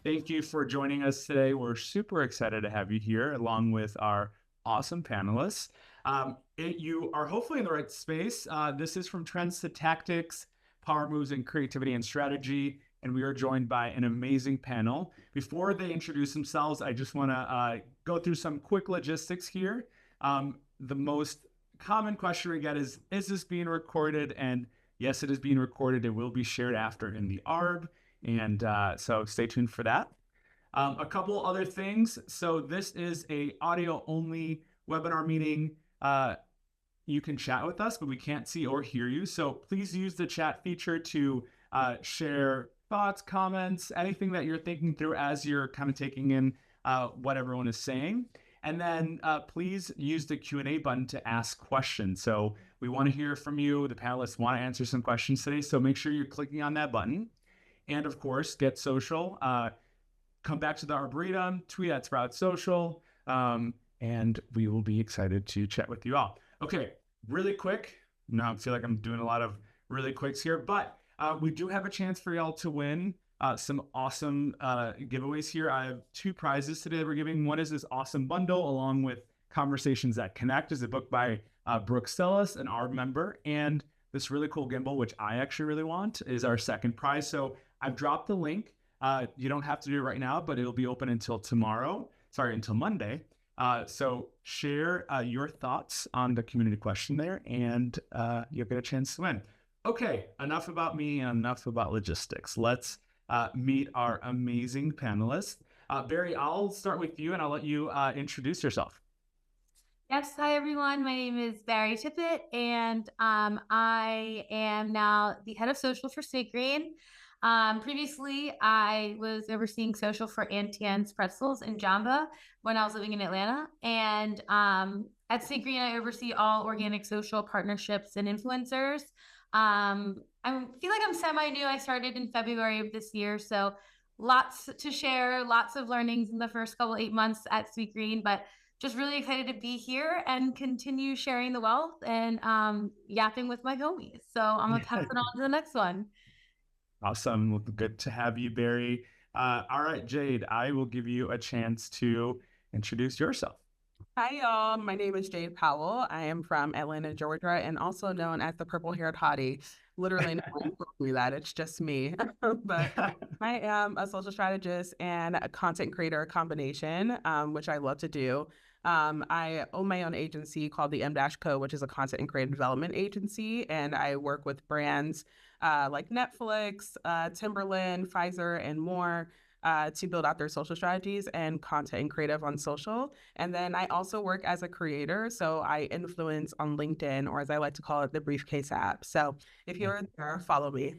Thank you for joining us today. We're super excited to have you here along with our awesome panelists. You are hopefully in the right space. This is From Trends to Tactics, Power Moves in Creativity and Strategy. And we are joined by an amazing panel. Before they introduce themselves, I just want to go through some quick logistics here. The most common question we get is this being recorded? And yes, it is being recorded. It will be shared after in the ARB. And so stay tuned for that. A couple other things. So this is a audio only webinar meeting. You can chat with us, but we can't see or hear you. So please use the chat feature to share thoughts, comments, anything that you're thinking through as you're kind of taking in what everyone is saying. And then please use the Q&A button to ask questions. So we want to hear from you. The panelists want to answer some questions today. So make sure you're clicking on that button. And of course, get social. Come back to the Arboretum, tweet at Sprout Social, and we will be excited to chat with you all. Okay, really quick. Now I feel like I'm doing a lot of really quicks here, but we do have a chance for y'all to win some awesome giveaways here. I have two prizes today that we're giving. One is this awesome bundle along with Conversations That Connect, is a book by Brooke Stellis, an ARB member, and this really cool gimbal, which I actually really want, is our second prize. So I've dropped the link. You don't have to do it right now, but it'll be open until until Monday. So share your thoughts on the community question there, and you'll get a chance to win. Okay, enough about me and enough about logistics. Let's meet our amazing panelists. Barry, I'll start with you, and I'll let you introduce yourself. Yes, hi everyone. My name is Barry Tippett, and I am now the head of social for Sweetgreen. Previously, I was overseeing social for Auntie Anne's Pretzels in Jamba when I was living in Atlanta. And at Sweetgreen, I oversee all organic social partnerships and influencers. I feel like I'm semi-new. I started in February of this year, so lots to share, lots of learnings in the first couple 8 months at Sweetgreen, but just really excited to be here and continue sharing the wealth and yapping with my homies. So I'm gonna pass it on to the next one. Awesome. Well, good to have you, Barry. All right, Jade, I will give you a chance to introduce yourself. Hi, y'all. My name is Jayde Powell. I am from Atlanta, Georgia, and also known as the purple-haired hottie. Literally, no one told me that. It's just me. But I am a social strategist and a content creator combination, which I love to do. I own my own agency called the M-Co, which is a content and creative development agency, and I work with brands like Netflix, Timberland, Pfizer, and more to build out their social strategies and content and creative on social. And then I also work as a creator. So I influence on LinkedIn, or as I like to call it, the Briefcase app. So if you're there, follow me.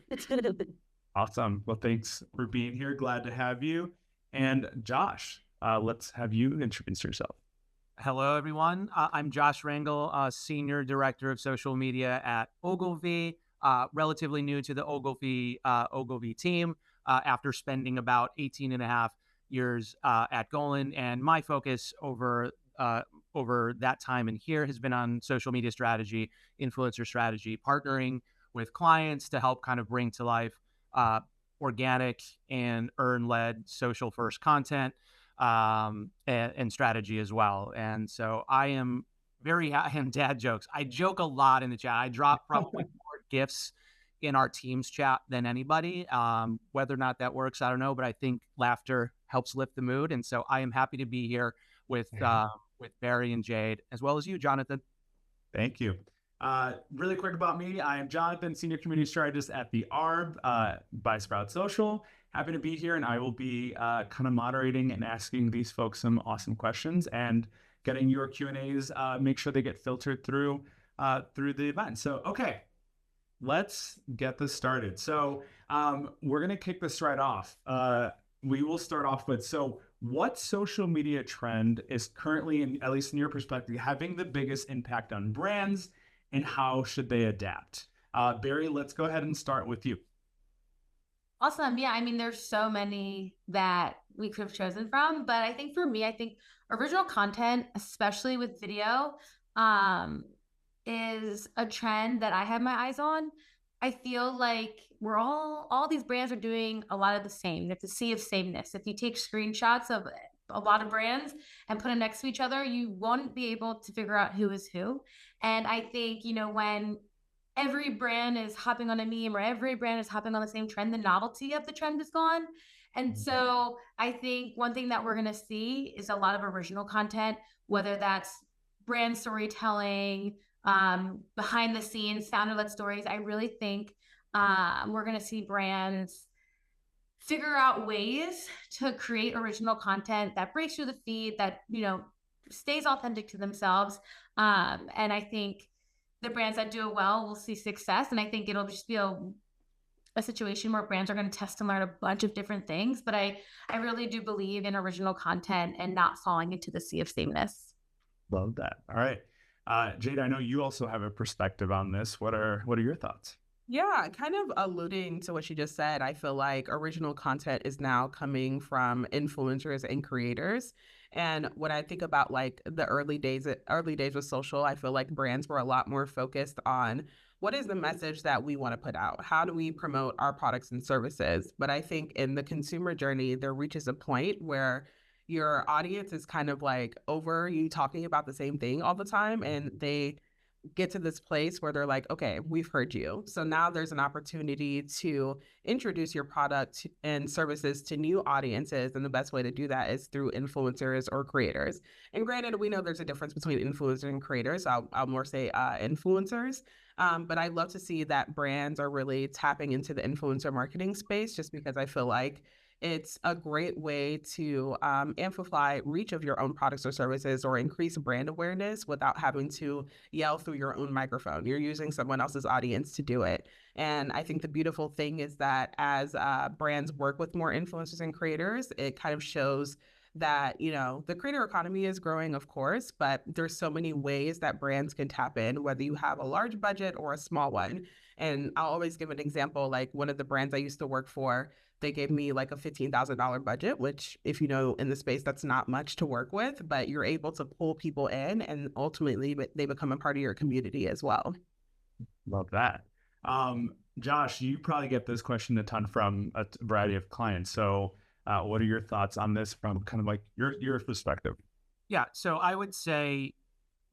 Awesome. Well, thanks for being here. Glad to have you. And Josh, let's have you introduce yourself. Hello, everyone. I'm Josh Rangel, Senior Director of Social Media at Ogilvy, relatively new to the Ogilvy team after spending about 18 and a half years at Golan. And my focus over that time in here has been on social media strategy, influencer strategy, partnering with clients to help kind of bring to life organic and earn-led social first content and strategy as well. And so I am and dad jokes. I joke a lot in the chat. I drop probably more gifts in our team's chat than anybody. Whether or not that works, I don't know, but I think laughter helps lift the mood. And so I am happy to be here with Barry and Jayde, as well as you, Jonathan. Thank you. Really quick about me. I am Jonathan, Senior Community Strategist at the ARB by Sprout Social. Happy to be here, and I will be kind of moderating and asking these folks some awesome questions and getting your Q&As, make sure they get filtered through the event. So, okay, let's get this started. So we're going to kick this right off. We will start off with, so what social media trend is currently, at least in your perspective, having the biggest impact on brands, and how should they adapt? Barry, let's go ahead and start with you. Awesome. Yeah, I mean, there's so many that we could have chosen from, but I think for me, I think original content, especially with video, is a trend that I have my eyes on. I feel like we're all these brands are doing a lot of the same. It's a sea of sameness. If you take screenshots of a lot of brands and put them next to each other, you won't be able to figure out who is who. And I think, when every brand is hopping on a meme or every brand is hopping on the same trend, the novelty of the trend is gone. And so I think one thing that we're going to see is a lot of original content, whether that's brand storytelling, behind the scenes, founder-led stories. I really think we're going to see brands figure out ways to create original content that breaks through the feed, that stays authentic to themselves. And I think the brands that do it well will see success. And I think it'll just be a situation where brands are going to test and learn a bunch of different things. But I really do believe in original content and not falling into the sea of sameness. Love that. All right. Jayde, I know you also have a perspective on this. What are your thoughts? Yeah, kind of alluding to what she just said, I feel like original content is now coming from influencers and creators. And when I think about like the early days with social, I feel like brands were a lot more focused on what is the message that we want to put out? How do we promote our products and services? But I think in the consumer journey, there reaches a point where your audience is kind of like over you talking about the same thing all the time, and they get to this place where they're like, okay, we've heard you. So now there's an opportunity to introduce your product and services to new audiences. And the best way to do that is through influencers or creators. And granted, we know there's a difference between influencers and creators. I'll more say influencers. But I love to see that brands are really tapping into the influencer marketing space, just because I feel like it's a great way to amplify reach of your own products or services, or increase brand awareness without having to yell through your own microphone. You're using someone else's audience to do it. And I think the beautiful thing is that as brands work with more influencers and creators, it kind of shows that, the creator economy is growing, of course, but there's so many ways that brands can tap in, whether you have a large budget or a small one. And I'll always give an example, like one of the brands I used to work for, they gave me like a $15,000 budget, which, if you know in the space, that's not much to work with, but you're able to pull people in and ultimately they become a part of your community as well. Love that. Josh, you probably get this question a ton from a variety of clients. So what are your thoughts on this from kind of like your perspective? Yeah, so I would say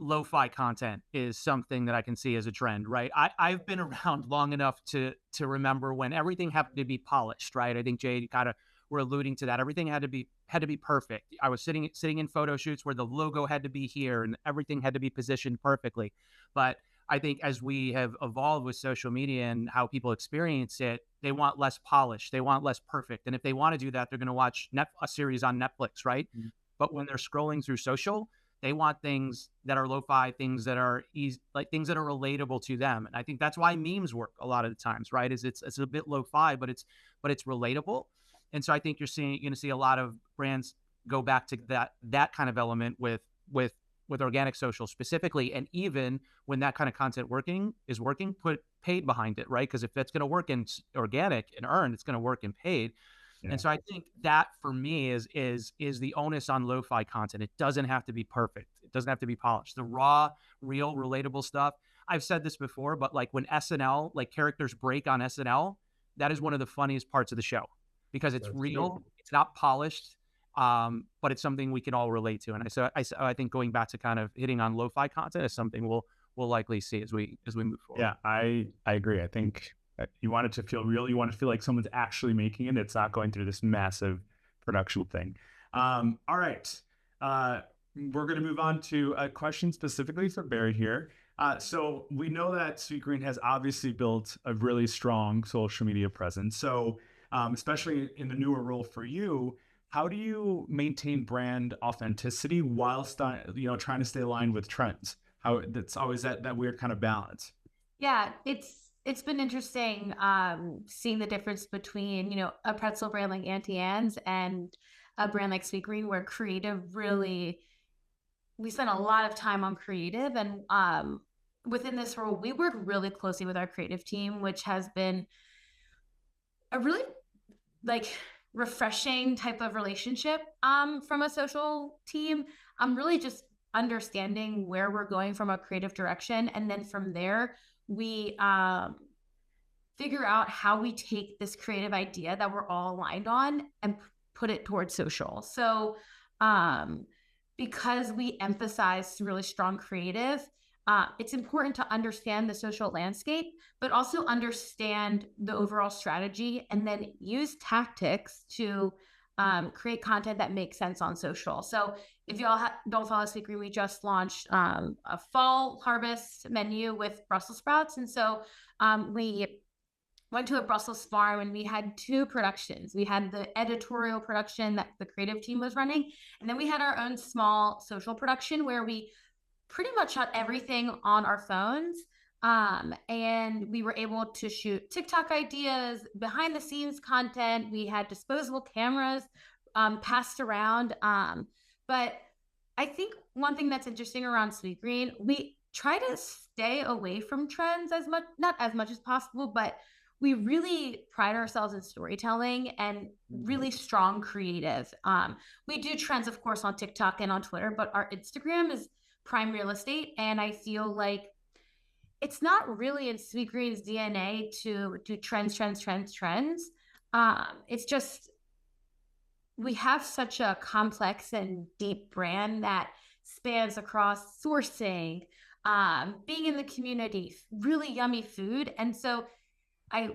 lo-fi content is something that I can see as a trend, right? I've been around long enough to remember when everything had to be polished, right? I think Jayde kind of were alluding to that. Everything had to be perfect. I was sitting in photo shoots where the logo had to be here and everything had to be positioned perfectly. But I think as we have evolved with social media and how people experience it, they want less polished, they want less perfect. And if they want to do that, they're going to watch a series on Netflix, right? Mm-hmm. But when they're scrolling through social, they want things that are lo-fi, things that are easy, like things that are relatable to them. And I think that's why memes work a lot of the times, right? Is it's a bit lo-fi, but it's relatable. And so I think you're going to see a lot of brands go back to that kind of element with organic social specifically. And even when that kind of content is working, put paid behind it, right? Because if it's going to work in organic and earned, it's going to work in paid. Yeah. And so I think that for me is the onus on lo-fi content. It doesn't have to be perfect. It doesn't have to be polished. The raw, real, relatable stuff. I've said this before, but like when SNL, like characters break on SNL, that is one of the funniest parts of the show because it's real. True. It's not polished, but it's something we can all relate to. And I think going back to kind of hitting on lo-fi content is something we'll likely see as we move forward. Yeah, I agree. I think you want it to feel real. You want to feel like someone's actually making it. It's not going through this massive production thing. All right. We're going to move on to a question specifically for Barry here. So we know that Sweetgreen has obviously built a really strong social media presence. So especially in the newer role for you, how do you maintain brand authenticity while trying to stay aligned with trends? How that's always that weird kind of balance. Yeah, it's been interesting seeing the difference between, a pretzel brand like Auntie Anne's and a brand like Sweetgreen, where creative really, we spend a lot of time on creative. And within this role, we work really closely with our creative team, which has been a really refreshing type of relationship from a social team. I'm really just understanding where we're going from a creative direction. And then from there, we figure out how we take this creative idea that we're all aligned on and put it towards social. So because we emphasize really strong creative, it's important to understand the social landscape, but also understand the overall strategy and then use tactics to create content that makes sense on social. So if y'all don't follow Sweetgreen, we just launched a fall harvest menu with Brussels sprouts. And so we went to a Brussels farm and we had two productions. We had the editorial production that the creative team was running, and then we had our own small social production where we pretty much shot everything on our phones. And we were able to shoot TikTok ideas, behind the scenes content. We had disposable cameras passed around. But I think one thing that's interesting around Sweetgreen, we try to stay away from trends as much, not as much as possible, but we really pride ourselves in storytelling and really strong creative. We do trends, of course, on TikTok and on Twitter, but our Instagram is prime real estate. And I feel like it's not really in Sweetgreen's DNA to do trends. It's just, we have such a complex and deep brand that spans across sourcing, being in the community, really yummy food. And so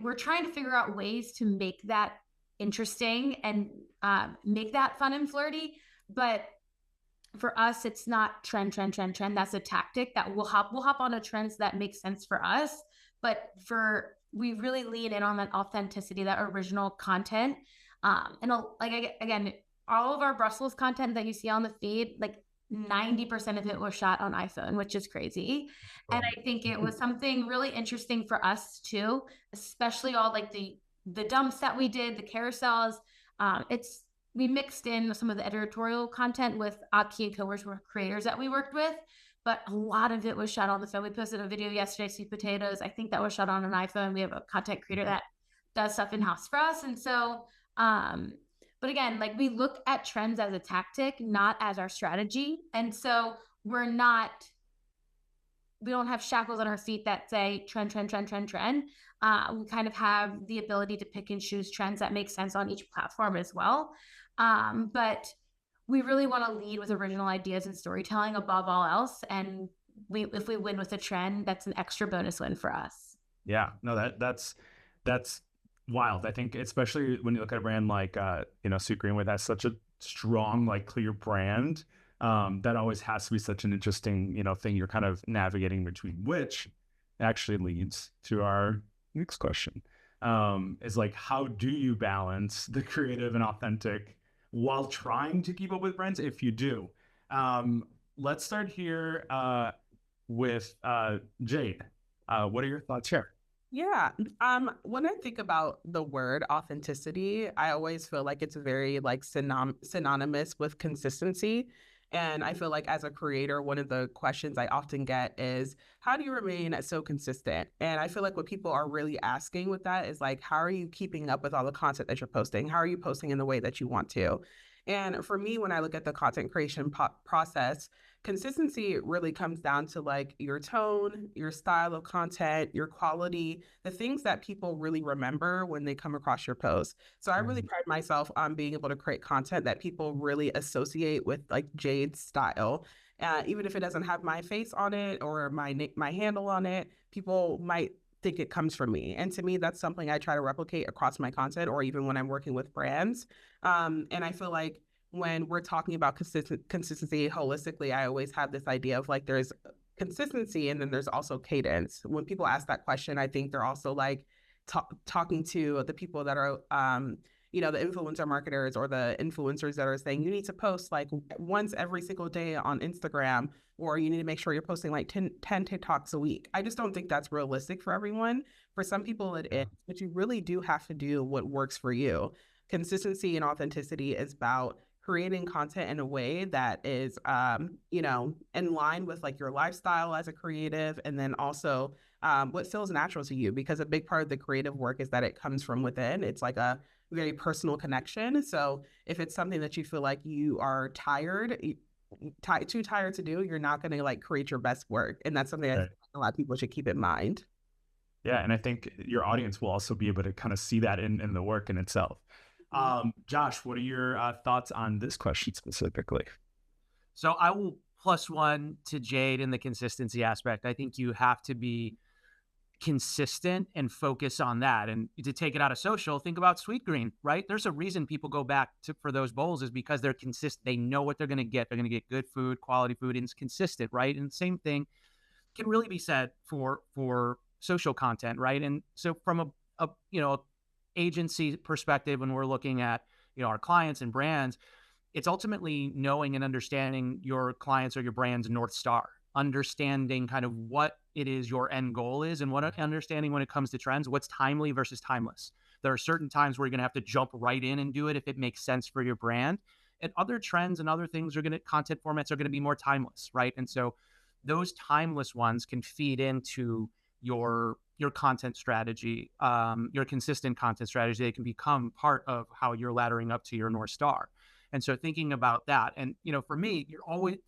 we're trying to figure out ways to make that interesting and make that fun and flirty. But for us, it's not trend. That's a tactic that we'll hop on a trends that makes sense for us. But we really lean in on that authenticity, that original content. And like, again, all of our Brussels content that you see on the feed, like 90% of it was shot on iPhone, which is crazy. And I think it was something really interesting for us too, especially all like the dumps that we did, the carousels. We mixed in some of the editorial content with Aki and co-workers, creators that we worked with, but a lot of it was shot on the phone. We posted a video yesterday, sweet potatoes. I think that was shot on an iPhone. We have a content creator that does stuff in-house for us. And so, but again, like, we look at trends as a tactic, not as our strategy. And so we don't have shackles on our feet that say trend. We kind of have the ability to pick and choose trends that make sense on each platform as well. But we really want to lead with original ideas and storytelling above all else. And if we win with a trend, that's an extra bonus win for us. Yeah, no, that's wild. I think especially when you look at a brand like Sweetgreen, where that's such a strong, like, clear brand, that always has to be such an interesting thing you're kind of navigating between, which actually leads to our next question. Is like, how do you balance the creative and authentic while trying to keep up with brands, if you do? Let's start here with Jayde. What are your thoughts here? Yeah. When I think about the word authenticity, I always feel like it's very like synonymous with consistency. And I feel like as a creator, one of the questions I often get is, how do you remain so consistent? And I feel like what people are really asking with that is like, how are you keeping up with all the content that you're posting? How are you posting in the way that you want to? And for me, when I look at the content creation process, consistency really comes down to like your tone, your style of content, your quality, the things that people really remember when they come across your posts. So I really pride myself on being able to create content that people really associate with like Jayde's style. Even if it doesn't have my face on it or my handle on it, people might think it comes from me. And to me, that's something I try to replicate across my content, or even when I'm working with brands. And I feel like when we're talking about consistency holistically, I always have this idea of like, there's consistency and then there's also cadence. When people ask that question, I think they're also like talking to the people that are, the influencer marketers or the influencers that are saying you need to post like once every single day on Instagram, or you need to make sure you're posting like 10 TikToks a week. I just don't think that's realistic for everyone. For some people it is, but you really do have to do what works for you. Consistency and authenticity is about creating content in a way that is, in line with like your lifestyle as a creative, and then also what feels natural to you, because a big part of the creative work is that it comes from within. It's like a very personal connection. So if it's something that you feel like you are too tired to do, you're not going to like create your best work. And that's something I think a lot of people should keep in mind. Yeah, and I think your audience will also be able to kind of see that in the work in itself. Josh, what are your thoughts on this question specifically? So I will plus one to Jayde in the consistency aspect. I think you have to be consistent and focus on that. And to take it out of social, think about Sweetgreen, right? There's a reason people go back for those bowls is because they're consistent. They know what they're going to get. They're going to get good food, quality food, and it's consistent, right? And the same thing can really be said for social content, right? And so from a agency perspective, when we're looking at our clients and brands, it's ultimately knowing and understanding your clients or your brand's North Star, understanding kind of what it is your end goal is, and what understanding when it comes to trends, what's timely versus timeless. There are certain times where you're going to have to jump right in and do it if it makes sense for your brand. And other trends and other things content formats are going to be more timeless, right? And so those timeless ones can feed into your content strategy, your consistent content strategy. They can become part of how you're laddering up to your North Star. And so thinking about that, and for me,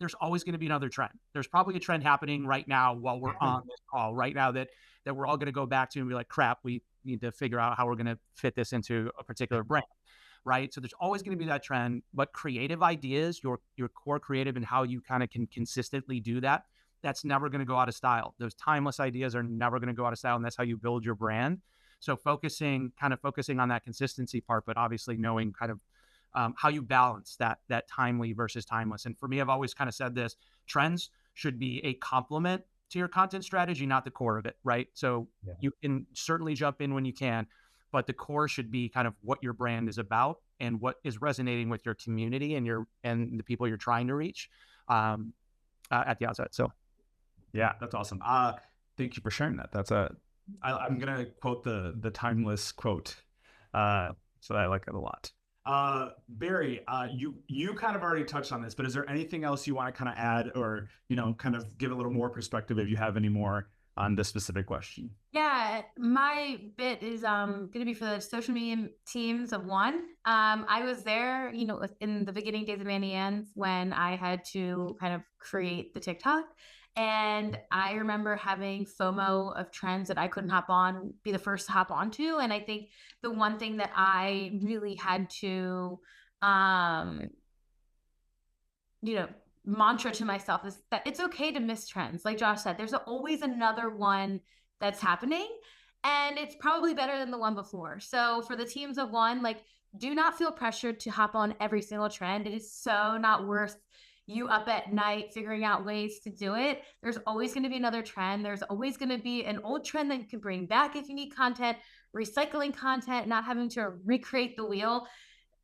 there's always going to be another trend. There's probably a trend happening right now while we're on this call right now that we're all going to go back to and be like, crap, we need to figure out how we're going to fit this into a particular brand, right? So there's always going to be that trend, but creative ideas, your core creative and how you kind of can consistently do that, that's never going to go out of style. Those timeless ideas are never going to go out of style, and that's how you build your brand. So focusing on that consistency part, but obviously knowing kind of how you balance that timely versus timeless. And for me, I've always kind of said this: trends should be a complement to your content strategy, not the core of it, right? So you can certainly jump in when you can, but the core should be kind of what your brand is about and what is resonating with your community and the people you're trying to reach at the outset. So yeah, that's awesome. Thank you for sharing that. I'm gonna quote the timeless quote. So I like it a lot. Barry, you kind of already touched on this, but is there anything else you want to kind of add or, kind of give a little more perspective if you have any more on this specific question? Yeah, my bit is going to be for the social media teams of One. I was there, in the beginning days of Annie Ann's when I had to kind of create the TikTok. And I remember having FOMO of trends that I couldn't be the first to hop onto. And I think the one thing that I really had to, mantra to myself is that it's okay to miss trends. Like Josh said, there's always another one that's happening, and it's probably better than the one before. So for the teams of One, like, do not feel pressured to hop on every single trend. It is so not worth you up at night figuring out ways to do it. There's always going to be another trend. There's always going to be an old trend that you can bring back if you need content, recycling content, not having to recreate the wheel.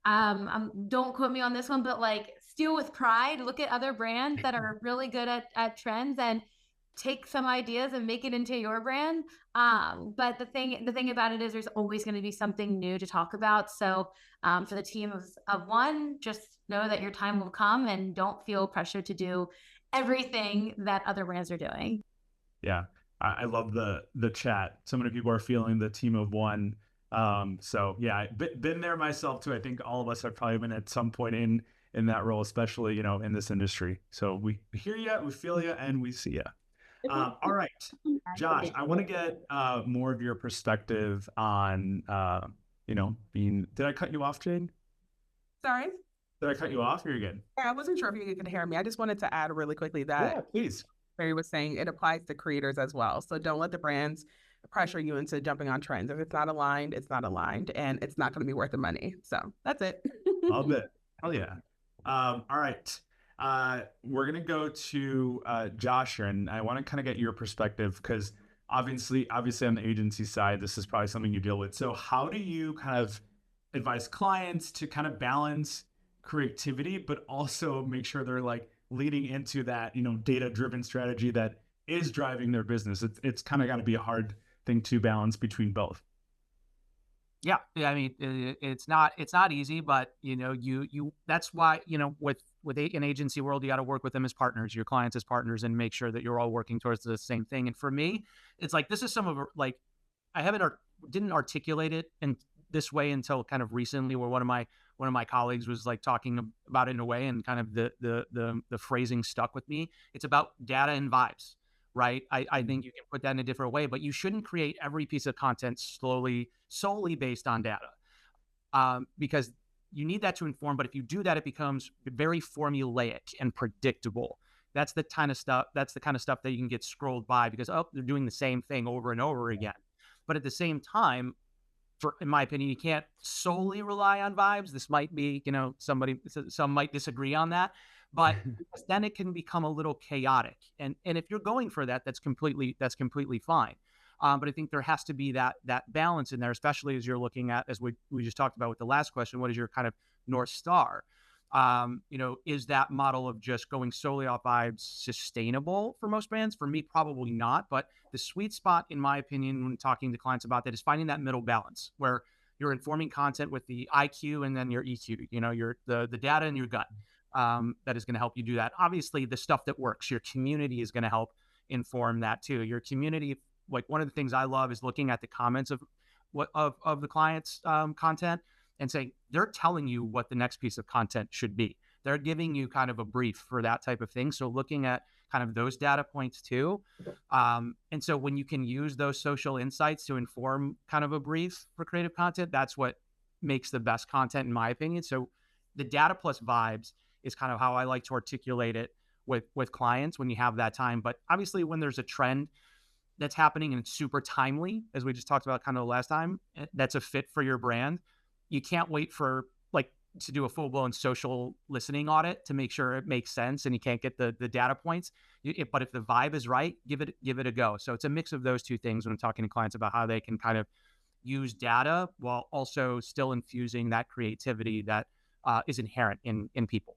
Don't quote me on this one, but like, steal with pride. Look at other brands that are really good at trends and take some ideas and make it into your brand. But the thing about it is there's always going to be something new to talk about. So for the team of One, just know that your time will come and don't feel pressured to do everything that other brands are doing. Yeah, I love the chat. So many people are feeling the team of One. So yeah, I've been there myself too. I think all of us have probably been at some point in that role, especially, in this industry. So we hear you, we feel you, and we see you. All right, Josh, I want to get more of your perspective on, did I cut you off, Jayde? Sorry? Did I cut you off? You're good. Yeah, I wasn't sure if you could hear me. I just wanted to add really quickly that Yeah, please. Barry was saying it applies to creators as well. So don't let the brands pressure you into jumping on trends. If it's not aligned, it's not aligned, and it's not going to be worth the money. So that's it. Love it. Hell yeah. All right. We're going to go to Josh here, and I want to kind of get your perspective because obviously on the agency side, this is probably something you deal with. So how do you kind of advise clients to kind of balance creativity, but also make sure they're like leading into that, data-driven strategy that is driving their business? It's kind of got to be a hard thing to balance between both. Yeah, I mean, it's not easy, but that's why with an agency world, you got to work with them as partners, your clients as partners, and make sure that you're all working towards the same thing. And for me, it's like this is some of like I didn't articulate it in this way until kind of recently, where one of my colleagues was like talking about it in a way, and kind of the phrasing stuck with me. It's about data and vibes. right? I think you can put that in a different way, but you shouldn't create every piece of content solely based on data, because you need that to inform. But if you do that, it becomes very formulaic and predictable. That's the kind of stuff. That's the kind of stuff that you can get scrolled by because they're doing the same thing over and over again. But at the same time, in my opinion, you can't solely rely on vibes. This might be, some might disagree on that, but then it can become a little chaotic. And if you're going for that, that's completely fine. But I think there has to be that balance in there, especially as you're looking at, as we just talked about with the last question, what is your kind of North Star? Is that model of just going solely off vibes sustainable for most brands? For me, probably not. But the sweet spot, in my opinion, when talking to clients about that, is finding that middle balance where you're informing content with the IQ and then your EQ, your the data and your gut. That is going to help you do that. Obviously, the stuff that works, your community is going to help inform that too. Your community, like one of the things I love is looking at the comments of the client's content and saying they're telling you what the next piece of content should be. They're giving you kind of a brief for that type of thing. So looking at kind of those data points too. And so when you can use those social insights to inform kind of a brief for creative content, that's what makes the best content in my opinion. So the data plus vibes is kind of how I like to articulate it with clients when you have that time. But obviously when there's a trend that's happening and it's super timely, as we just talked about kind of last time, that's a fit for your brand, you can't wait for to do a full-blown social listening audit to make sure it makes sense and you can't get the data points. But if the vibe is right, give it a go. So it's a mix of those two things when I'm talking to clients about how they can kind of use data while also still infusing that creativity that is inherent in people.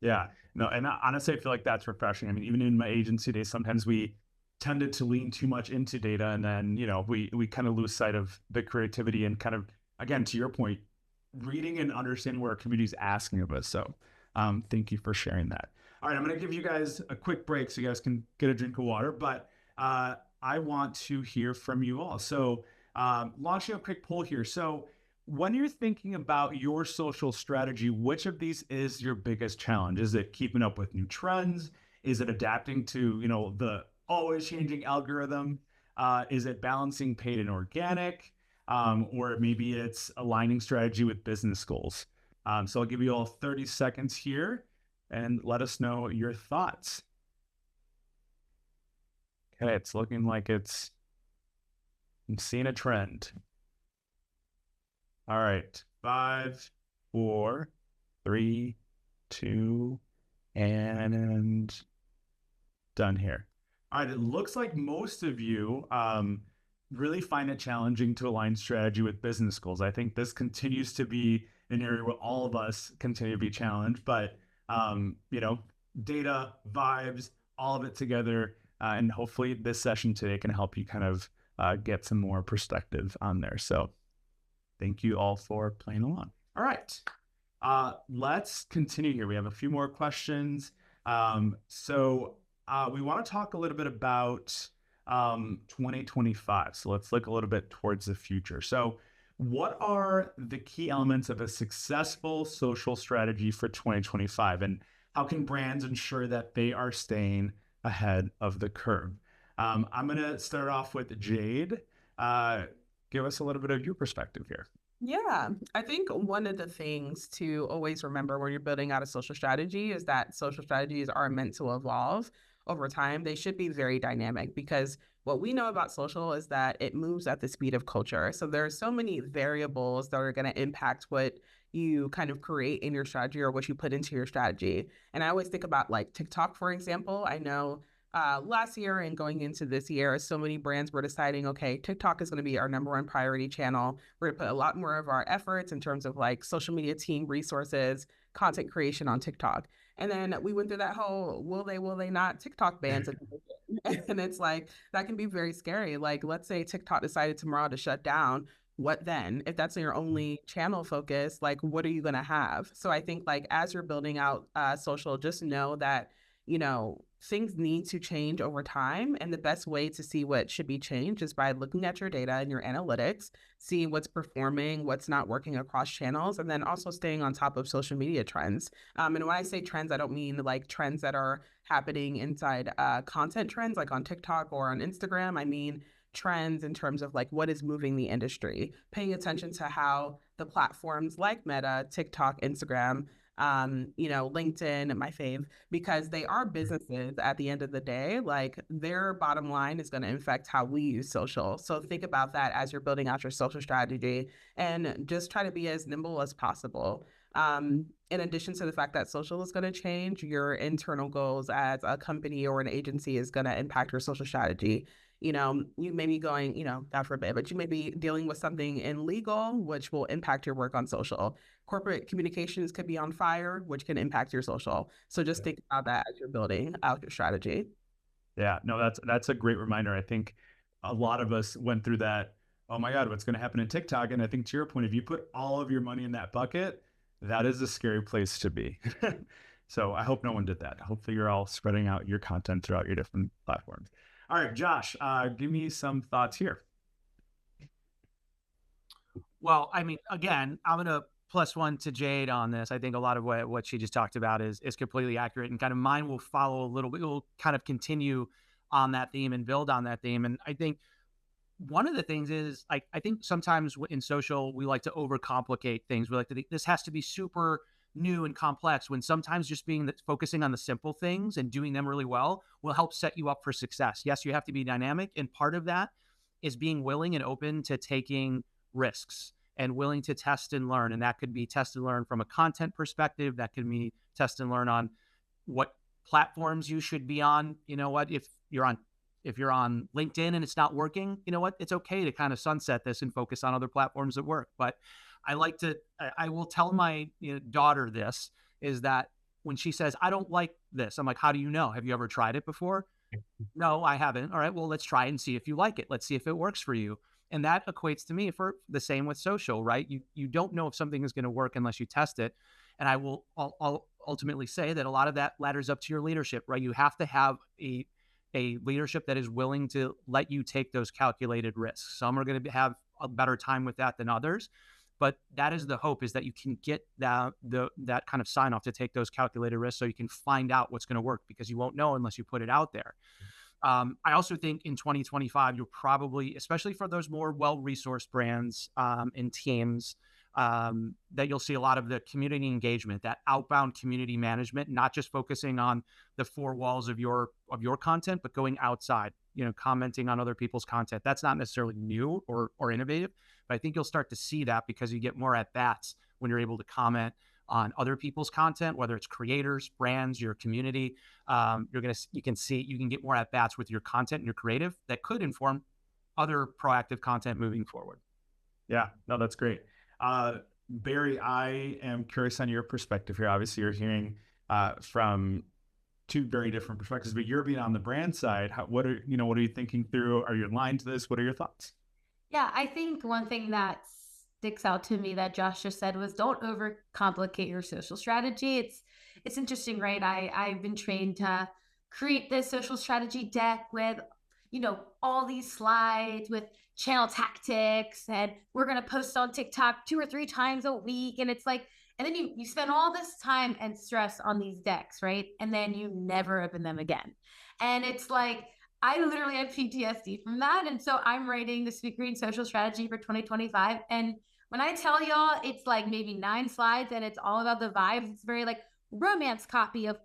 Yeah, no, and honestly, I feel like that's refreshing. I mean, even in my agency days, sometimes we tended to lean too much into data, and then we kind of lose sight of the creativity and kind of, again, to your point, reading and understanding what our community is asking of us. So thank you for sharing that. All right, I'm going to give you guys a quick break so you guys can get a drink of water, but I want to hear from you all. So launching a quick poll here. So when you're thinking about your social strategy, which of these is your biggest challenge? Is it keeping up with new trends? Is it adapting to, the always changing algorithm? Is it balancing paid and organic? Or maybe it's aligning strategy with business goals. So I'll give you all 30 seconds here and let us know your thoughts. Okay, it's looking like I'm seeing a trend. All right, 5, 4, 3, 2, and done here. All right, it looks like most of you really find it challenging to align strategy with business goals. I think this continues to be an area where all of us continue to be challenged, but data, vibes, all of it together, and hopefully this session today can help you kind of get some more perspective on there. So thank you all for playing along. All right, let's continue here. We have a few more questions. So we want to talk a little bit about 2025. So let's look a little bit towards the future. So what are the key elements of a successful social strategy for 2025? And how can brands ensure that they are staying ahead of the curve? I'm going to start off with Jayde. Give us a little bit of your perspective here. Yeah, I think one of the things to always remember when you're building out a social strategy is that social strategies are meant to evolve over time. They should be very dynamic because what we know about social is that it moves at the speed of culture. So there are so many variables that are going to impact what you kind of create in your strategy or what you put into your strategy. And I always think about like TikTok, for example. I know last year and going into this year, so many brands were deciding, okay, TikTok is going to be our number one priority channel. We're going to put a lot more of our efforts in terms of like social media team resources, content creation on TikTok. And then we went through that whole will they not TikTok bans. And it's like, that can be very scary. Like, let's say TikTok decided tomorrow to shut down. What then? If that's your only channel focus, like, what are you going to have? So I think like, as you're building out social, just know that things need to change over time. And the best way to see what should be changed is by looking at your data and your analytics, seeing what's performing, what's not working across channels, and then also staying on top of social media trends. And when I say trends, I don't mean like trends that are happening inside content trends like on TikTok or on Instagram. I mean trends in terms of like what is moving the industry, paying attention to how the platforms like Meta, TikTok, Instagram, LinkedIn, my fave, because they are businesses at the end of the day. Like their bottom line is going to affect how we use social. So think about that as you're building out your social strategy and just try to be as nimble as possible. In addition to the fact that social is going to change, your internal goals as a company or an agency is going to impact your social strategy. You may be going, God forbid, but you may be dealing with something in legal, which will impact your work on social. Corporate communications could be on fire, which can impact your social. So just think about that as you're building out your strategy. Yeah, no, that's a great reminder. I think a lot of us went through that. Oh my God, what's going to happen in TikTok? And I think to your point, if you put all of your money in that bucket, that is a scary place to be. So I hope no one did that. Hopefully you're all spreading out your content throughout your different platforms. All right, Josh, give me some thoughts here. Well, I mean, again, I'm going to +1 to Jayde on this. I think a lot of what she just talked about is completely accurate, and kind of mine will follow a little bit. We'll kind of continue on that theme and build on that theme. And I think one of the things is I think sometimes in social, we like to overcomplicate things. We like to think this has to be super new and complex, when sometimes just focusing on the simple things and doing them really well will help set you up for success. Yes, you have to be dynamic. And part of that is being willing and open to taking risks and willing to test and learn. And that could be test and learn from a content perspective. That could be test and learn on what platforms you should be on. You know what, if you're on LinkedIn and it's not working, you know what, it's okay to kind of sunset this and focus on other platforms that work. But I will tell my daughter this, is that when she says, I don't like this, I'm like, how do you know? Have you ever tried it before? No, I haven't. All right, well, let's try and see if you like it. Let's see if it works for you. And that equates to me for the same with social, right? You don't know if something is going to work unless you test it. And I'll ultimately say that a lot of that ladders up to your leadership, right? You have to have a leadership that is willing to let you take those calculated risks. Some are going to have a better time with that than others, but that is the hope, is that you can get that kind of sign off to take those calculated risks, so you can find out what's going to work, because you won't know unless you put it out there. I also think in 2025, you're probably, especially for those more well-resourced brands and teams, that you'll see a lot of the community engagement, that outbound community management, not just focusing on the four walls of your content, but going outside, commenting on other people's content. That's not necessarily new or innovative, but I think you'll start to see that because you get more at bats when you're able to comment on other people's content, whether it's creators, brands, your community. You can get more at bats with your content and your creative that could inform other proactive content moving forward. Yeah, no, that's great. Barry, I am curious on your perspective here. Obviously, you're hearing from two very different perspectives, but you're being on the brand side. What are you thinking through? Are you aligned to this? What are your thoughts? Yeah, I think one thing that sticks out to me that Josh just said was, don't overcomplicate your social strategy. It's interesting, right? I've been trained to create this social strategy deck with, all these slides with channel tactics, and we're going to post on TikTok 2 or 3 times a week. And it's like, and then you spend all this time and stress on these decks, right? And then you never open them again. And it's like, I literally have PTSD from that. And so I'm writing the Sweet Green social strategy for 2025. And when I tell y'all, it's like maybe 9 slides and it's all about the vibes. It's very like romance copy of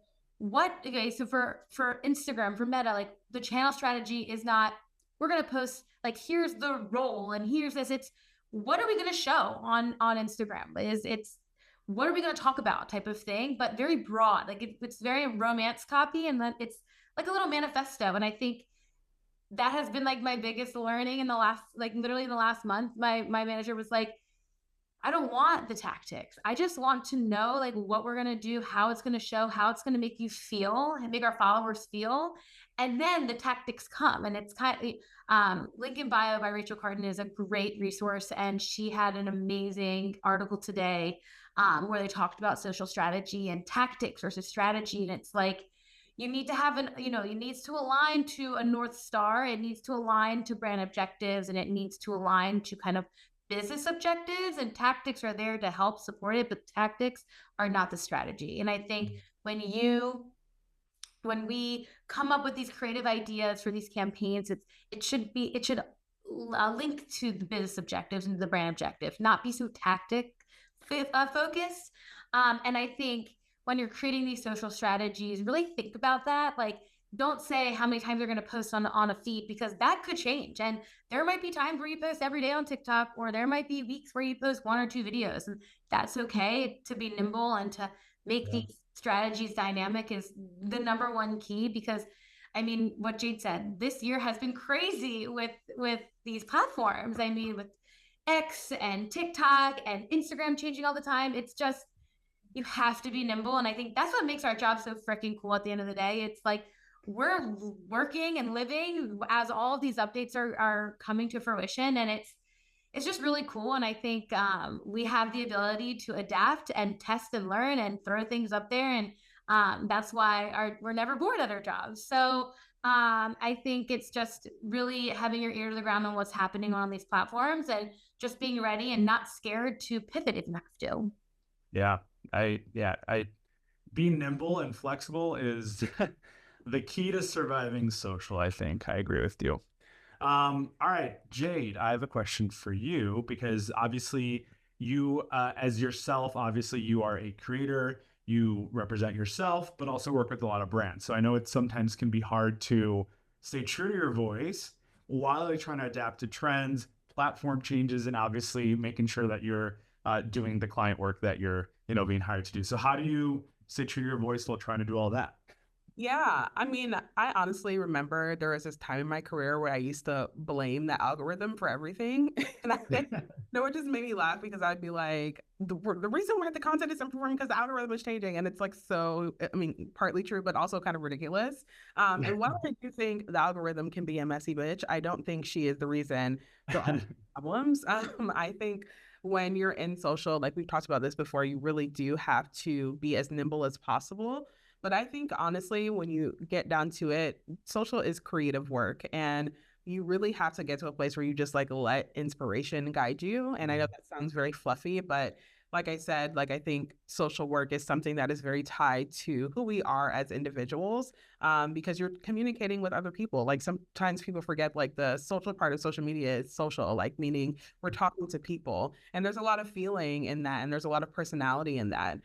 okay. So for Instagram, for Meta, like the channel strategy is not, we're going to post like, here's the role and here's this. It's, what are we going to show on Instagram? It's what are we going to talk about type of thing, but very broad. Like it's very romance copy, and then it's like a little manifesto. And I think that has been like my biggest learning in the last, like literally in the last month. My manager was like, I don't want the tactics. I just want to know like what we're going to do, how it's going to show, how it's going to make you feel and make our followers feel. And then the tactics come. And it's kind of, Link in Bio by Rachel Carden is a great resource. And she had an amazing article today where they talked about social strategy and tactics versus strategy. And it's like, you need to have it needs to align to a North Star. It needs to align to brand objectives, and it needs to align to kind of business objectives, and tactics are there to help support it, but tactics are not the strategy. And I think when we come up with these creative ideas for these campaigns, it should link to the business objectives and the brand objective, not be so tactic focused. And I think when you're creating these social strategies, really think about that. Like, don't say how many times they're going to post on a feed, because that could change. And there might be times where you post every day on TikTok, or there might be weeks where you post 1 or 2 videos, and that's okay. To be nimble and to make these strategies dynamic is the number one key. Because I mean, what Jayde said, this year has been crazy with these platforms. I mean, with X and TikTok and Instagram changing all the time. It's just, you have to be nimble. And I think that's what makes our job so freaking cool at the end of the day. It's like, we're working and living as all of these updates are coming to fruition. And it's just really cool. And I think we have the ability to adapt and test and learn and throw things up there. And that's why we're never bored at our jobs. So I think it's just really having your ear to the ground on what's happening on these platforms, and just being ready and not scared to pivot if you have to. I being nimble and flexible is the key to surviving social. I think I agree with you. All right, Jayde, I have a question for you, because obviously you, as yourself, obviously you are a creator, you represent yourself, but also work with a lot of brands. So I know it sometimes can be hard to stay true to your voice while you're trying to adapt to trends, platform changes, and obviously making sure that you're doing the client work that you're, being hired to do. So how do you stay true to your voice while trying to do all that? Yeah, I mean, I honestly remember there was this time in my career where I used to blame the algorithm for everything. And it just made me laugh, because I'd be like, the reason why the content isn't performing because the algorithm is changing. And it's like, so, I mean, partly true, but also kind of ridiculous. And while I do think the algorithm can be a messy bitch, I don't think she is the reason for all the problems. I think when you're in social, like we've talked about this before, you really do have to be as nimble as possible. But I think, honestly, when you get down to it, social is creative work, and you really have to get to a place where you just like let inspiration guide you. And I know that sounds very fluffy, but like I said, like I think social work is something that is very tied to who we are as individuals, because you're communicating with other people. Like sometimes people forget, like the social part of social media is social, like meaning we're talking to people, and there's a lot of feeling in that, and there's a lot of personality in that.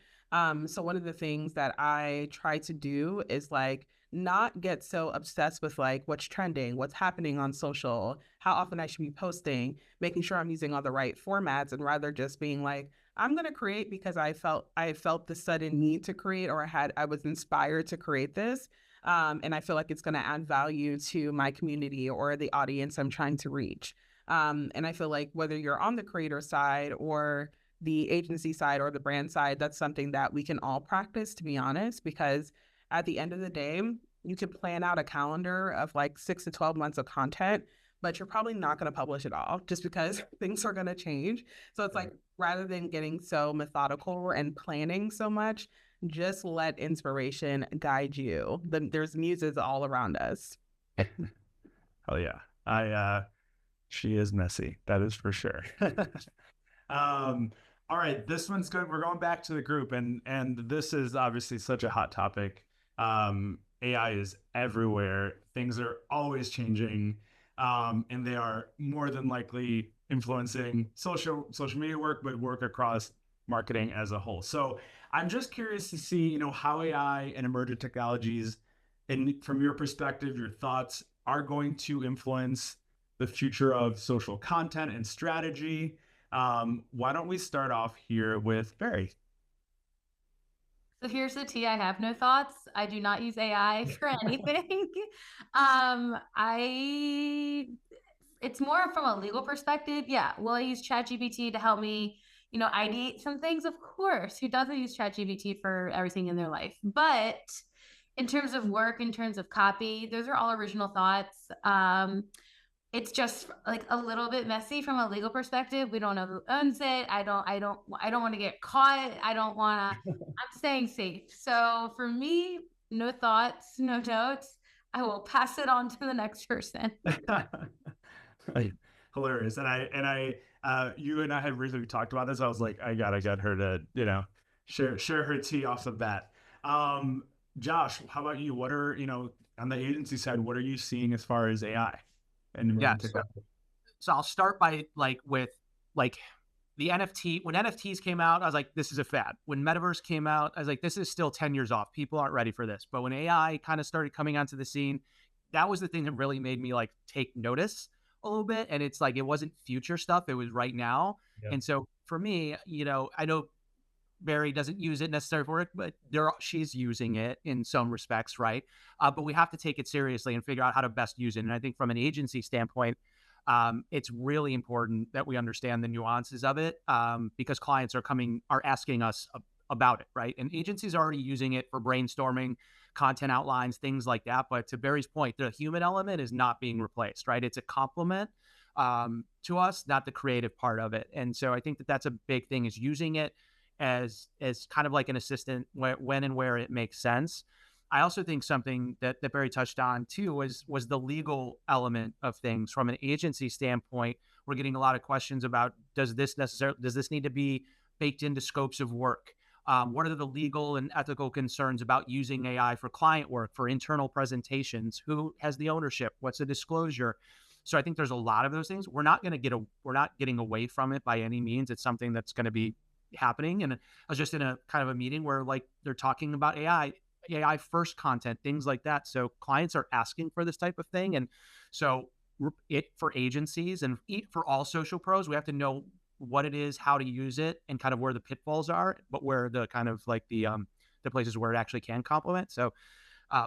So one of the things that I try to do is like not get so obsessed with like what's trending, what's happening on social, how often I should be posting, making sure I'm using all the right formats, and rather just being like, I'm going to create because I felt the sudden need to create, or I was inspired to create this. And I feel like it's going to add value to my community or the audience I'm trying to reach. And I feel like whether you're on the creator side or the agency side or the brand side, that's something that we can all practice, to be honest, because at the end of the day, you can plan out a calendar of like 6 to 12 months of content, but you're probably not going to publish it all just because things are going to change. So it's like, rather than getting so methodical and planning so much, just let inspiration guide you. There's muses all around us. Oh yeah. She is messy. That is for sure. All right, this one's good. We're going back to the group, and this is obviously such a hot topic. AI is everywhere. Things are always changing, and they are more than likely influencing social media work, but work across marketing as a whole. So I'm just curious to see, how AI and emerging technologies, and from your perspective, your thoughts, are going to influence the future of social content and strategy. Why don't we start off here with Barry? So here's the tea. I have no thoughts. I do not use AI for anything. It's more from a legal perspective. Yeah. Will I use ChatGPT to help me, ideate some things? Of course. Who doesn't use ChatGPT for everything in their life? But in terms of work, in terms of copy, those are all original thoughts. It's just like a little bit messy from a legal perspective. We don't know who owns it. I don't want to get caught. I'm staying safe. So for me, no thoughts, no notes, I will pass it on to the next person. Hilarious. You and I had recently talked about this. I was like, I gotta get her to, share her tea off the bat. Josh, how about you? What are, on the agency side, what are you seeing as far as AI and Yeah. emerging technology? So I'll start by with the NFT. When NFTs came out, I was like, this is a fad. When Metaverse came out, I was like, this is still 10 years off. People aren't ready for this. But when AI kind of started coming onto the scene, that was the thing that really made me take notice a little bit. And it's like, it wasn't future stuff. It was right now. Yeah. And so for me, I know Barry doesn't use it necessarily for it, but she's using it in some respects, right? But we have to take it seriously and figure out how to best use it. And I think from an agency standpoint, it's really important that we understand the nuances of it, because clients are asking us about it, right? And agencies are already using it for brainstorming, content outlines, things like that. But to Barry's point, the human element is not being replaced, right? It's a complement to us, not the creative part of it. And so I think that that's a big thing, is using it as kind of like an assistant when and where it makes sense. I also think something that Barry touched on too was the legal element of things. From an agency standpoint, we're getting a lot of questions about, does this need to be baked into scopes of work? What are the legal and ethical concerns about using AI for client work, for internal presentations? Who has the ownership? What's the disclosure? So I think there's a lot of those things. We're not getting away from it by any means. It's something that's going to be happening. And I was just in a kind of a meeting where they're talking about AI first content, things like that. So clients are asking for this type of thing. And so for agencies and for all social pros, we have to know what it is, how to use it, and kind of where the pitfalls are, but where the kind of the places where it actually can complement. So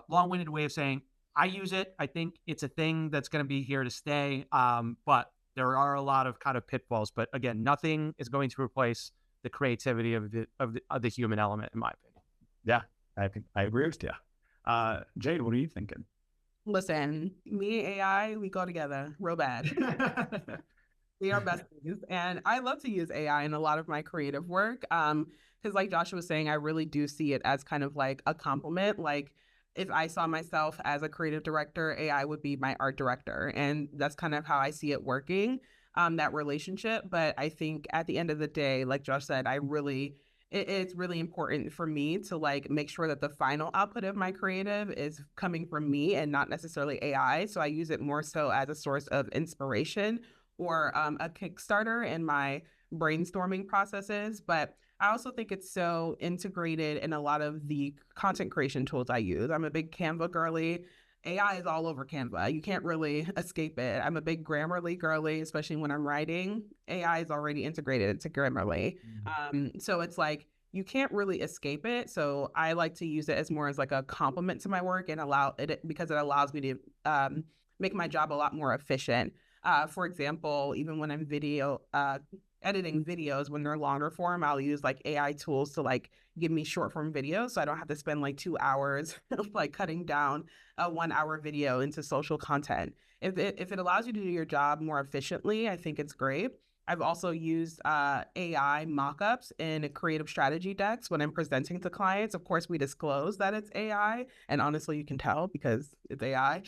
long-winded way of saying, I use it. I think it's a thing that's going to be here to stay. But there are a lot of kind of pitfalls, but again, nothing is going to replace the creativity of the human element, in my opinion. Yeah, I think I agree with you. Jayde, what are you thinking? Listen, me and AI, we go together real bad. We are besties. And I love to use AI in a lot of my creative work. Because like Joshua was saying, I really do see it as kind of like a compliment. Like if I saw myself as a creative director, AI would be my art director. And that's kind of how I see it working, that relationship. But I think at the end of the day, like Josh said, it's really important for me to make sure that the final output of my creative is coming from me and not necessarily AI. So I use it more so as a source of inspiration or a Kickstarter in my brainstorming processes. But I also think it's so integrated in a lot of the content creation tools I use. I'm a big Canva girly. AI is all over Canva. You can't really escape it. I'm a big Grammarly girly, especially when I'm writing. AI is already integrated into Grammarly. So it's like, you can't really escape it. So I like to use it as more as like a complement to my work and because it allows me to make my job a lot more efficient. For example, even when I'm editing videos, when they're longer form, I'll use AI tools to give me short form videos. So I don't have to spend 2 hours cutting down a 1 hour video into social content. If it allows you to do your job more efficiently, I think it's great. I've also used AI mockups in creative strategy decks when I'm presenting to clients. Of course, we disclose that it's AI, and honestly, you can tell because it's AI.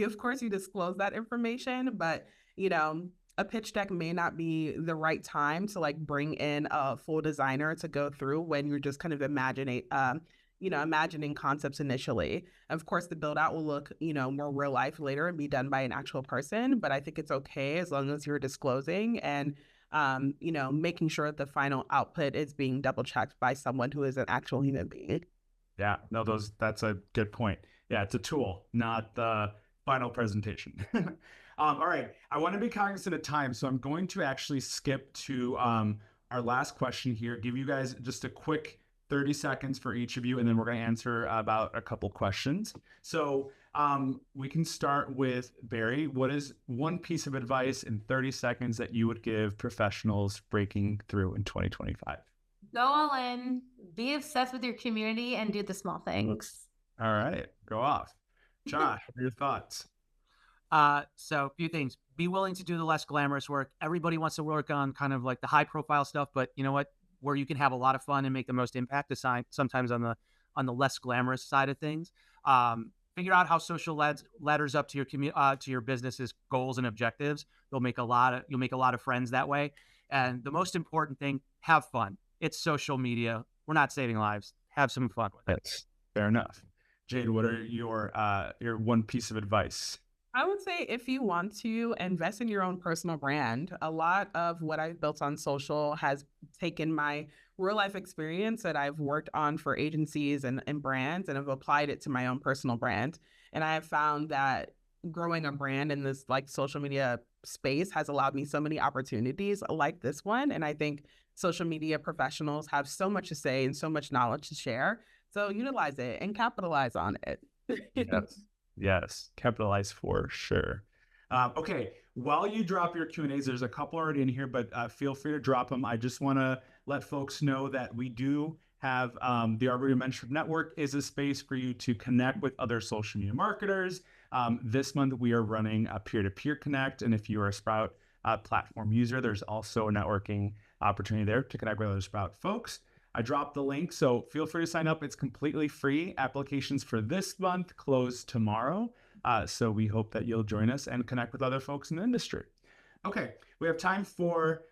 Of course, you disclose that information, but a pitch deck may not be the right time to bring in a full designer to go through when you're just kind of imagining concepts initially. Of course, the build out will look, more real life later and be done by an actual person, but I think it's okay as long as you're disclosing and, making sure that the final output is being double checked by someone who is an actual human being. Yeah, no, that's a good point. Yeah, it's a tool, not the final presentation. All right, I want to be cognizant of time, so I'm going to actually skip to our last question here, give you guys just a quick 30 seconds for each of you, and then we're going to answer about a couple questions. So we can start with Barry. What is one piece of advice in 30 seconds that you would give professionals breaking through in 2025? Go all in, be obsessed with your community, and do the small things. All right, go off. Josh, what are your thoughts? So a few things. Be willing to do the less glamorous work. Everybody wants to work on kind of the high profile stuff, but you know what? Where you can have a lot of fun and make the most impact, sometimes on on the less glamorous side of things. Figure out how social ladders up to your business's goals and objectives. You'll make a lot of friends that way. And the most important thing, have fun. It's social media. We're not saving lives. Have some fun with it. That's fair enough. Jayde, what are your one piece of advice? I would say if you want to invest in your own personal brand, a lot of what I've built on social has taken my real life experience that I've worked on for agencies and brands, and have applied it to my own personal brand. And I have found that growing a brand in this like social media space has allowed me so many opportunities like this one. And I think social media professionals have so much to say and so much knowledge to share. So utilize it and capitalize on it. Yes. Yes, capitalize for sure. Okay, while you drop your Q&As, there's a couple already in here, but feel free to drop them. I just want to let folks know that we do have the Arboretum Mentorship Network is a space for you to connect with other social media marketers. This month, we are running a peer-to-peer connect, and if you are a Sprout platform user, there's also a networking opportunity there to connect with other Sprout folks. I dropped the link, so feel free to sign up. It's completely free. Applications for this month close tomorrow. So we hope that you'll join us and connect with other folks in the industry. Okay, we have time for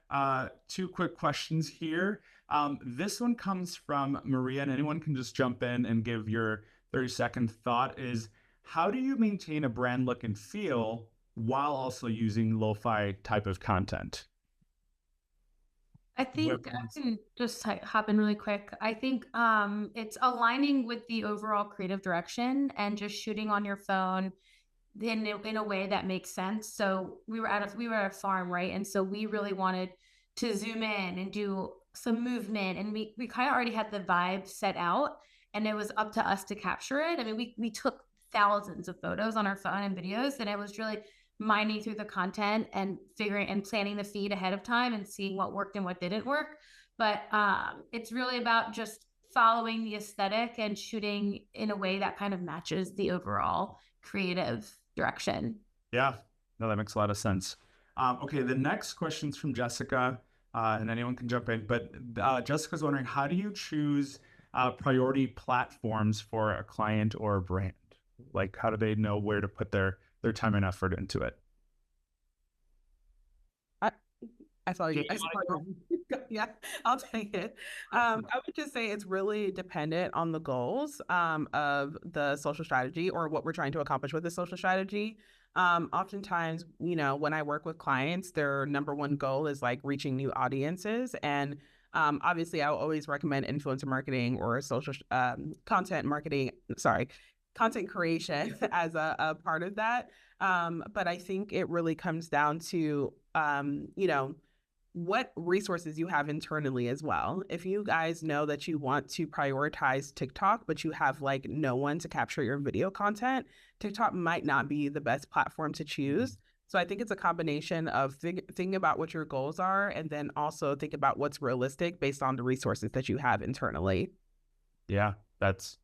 2 quick questions here. This one comes from Maria, and anyone can just jump in and give your 30-second thought is, how do you maintain a brand look and feel while also using lo-fi type of content? I think I can just hop in really quick. I think it's aligning with the overall creative direction and just shooting on your phone in a way that makes sense. So we were at a farm, right? And so we really wanted to zoom in and do some movement, and we kind of already had the vibe set out, and it was up to us to capture it. I mean, we took thousands of photos on our phone and videos, and it was really mining through the content and figuring and planning the feed ahead of time and seeing what worked and what didn't work. But it's really about just following the aesthetic and shooting in a way that kind of matches the overall creative direction. Yeah, no, that makes a lot of sense. Okay, the next question's from Jessica, and anyone can jump in, but Jessica's wondering, how do you choose priority platforms for a client or a brand? Like, how do they know where to put their time and effort into it? I saw you. Yeah, I'll take it. I would just say it's really dependent on the goals of the social strategy, or what we're trying to accomplish with the social strategy. Oftentimes, when I work with clients, their number one goal is like reaching new audiences. And obviously, I will always recommend influencer marketing or social content creation as a part of that. But I think it really comes down to, what resources you have internally as well. If you guys know that you want to prioritize TikTok, but you have like no one to capture your video content, TikTok might not be the best platform to choose. So I think it's a combination of thinking about what your goals are, and then also think about what's realistic based on the resources that you have internally. Yeah, that's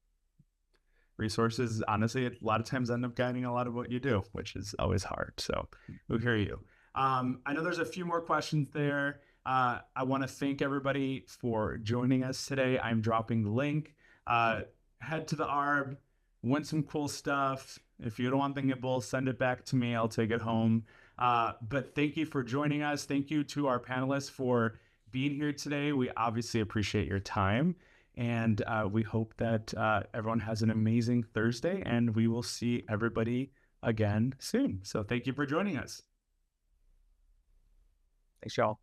resources, honestly, a lot of times end up guiding a lot of what you do, which is always hard. So we hear you. I know there's a few more questions there. I want to thank everybody for joining us today. I'm dropping the link. Head to the ARB, win some cool stuff. If you don't want thinkable, send it back to me. I'll take it home. But thank you for joining us. Thank you to our panelists for being here today. We obviously appreciate your time. And we hope that everyone has an amazing Thursday, and we will see everybody again soon. So thank you for joining us. Thanks, y'all.